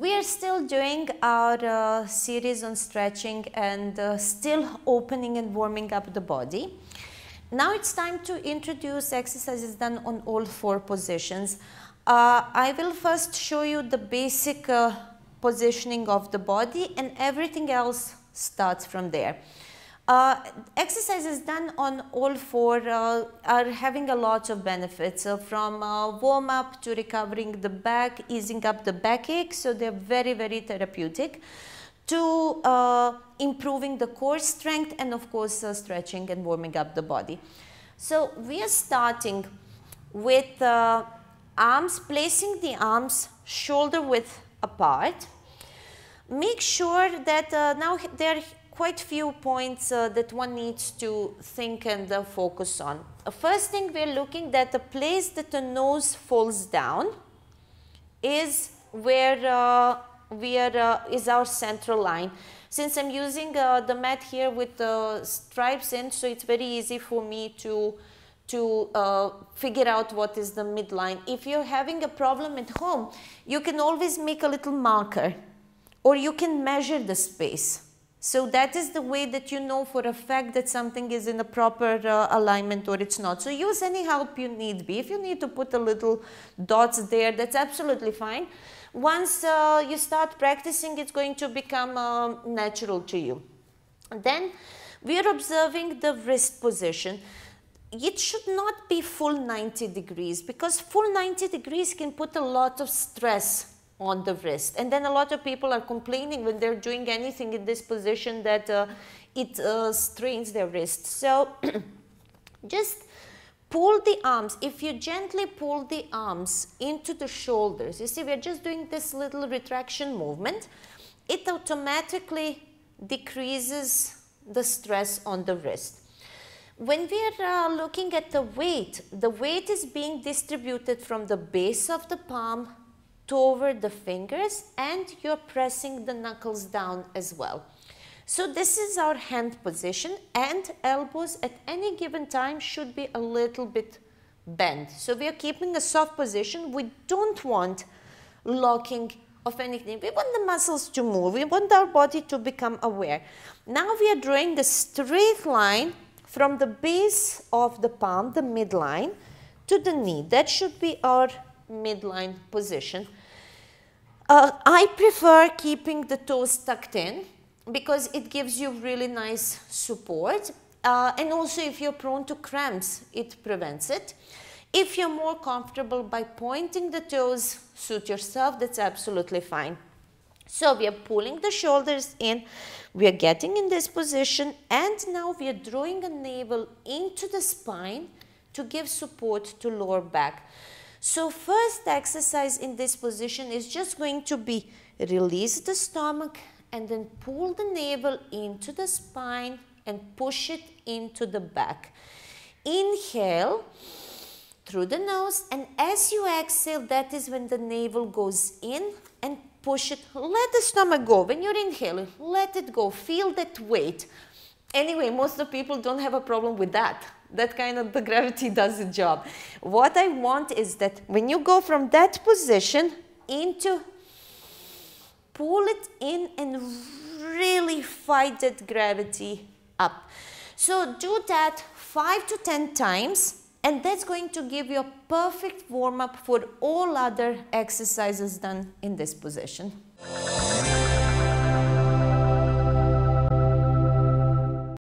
We are still doing our series on stretching and still opening and warming up the body. Now it's time to introduce exercises done on all four positions. I will first show you the basic positioning of the body, and everything else starts from there. Exercises done on all four are having a lot of benefits, from warm up to recovering the back, easing up the backache, so they're very, very therapeutic, to improving the core strength, and of course stretching and warming up the body. So we are starting with arms, placing the arms shoulder width apart. Make sure that now there are quite few points that one needs to think and focus on. First thing, we are looking at the place that the nose falls down is where is our central line. Since I'm using the mat here with the stripes in, so it's very easy for me to figure out what is the midline. If you're having a problem at home, you can always make a little marker, or you can measure the space. So that is the way that you know for a fact that something is in a proper alignment or it's not. So use any help you need be. If you need to put a little dots there, that's absolutely fine. Once you start practicing, it's going to become natural to you. Then we are observing the wrist position. It should not be full 90 degrees, because full 90 degrees can put a lot of stress on the wrist, and then a lot of people are complaining when they're doing anything in this position that it strains their wrist. So just pull the arms. If you gently pull the arms into the shoulders, you see we're just doing this little retraction movement, it automatically decreases the stress on the wrist. When we are looking at the weight is being distributed from the base of the palm toward the fingers, and you're pressing the knuckles down as well. So this is our hand position, and elbows at any given time should be a little bit bent. So we are keeping a soft position. We don't want locking of anything. We want the muscles to move. We want our body to become aware. Now we are drawing the straight line from the base of the palm, the midline, to the knee. That should be our midline position. I prefer keeping the toes tucked in because it gives you really nice support, and also if you're prone to cramps, it prevents it. If you're more comfortable by pointing the toes, suit yourself, that's absolutely fine. So we are pulling the shoulders in, we are getting in this position, and now we are drawing a navel into the spine to give support to lower back. So first exercise in this position is just going to be release the stomach and then pull the navel into the spine and push it into the back. Inhale through the nose, and as you exhale, that is when the navel goes in, and push it. Let the stomach go. When you're inhaling, let it go. Feel that weight. Anyway, most of the people don't have a problem with that. That kind of the gravity does the job. What I want is that when you go from that position into, pull it in and really fight that gravity up. So do that 5 to 10 times, and that's going to give you a perfect warm-up for all other exercises done in this position.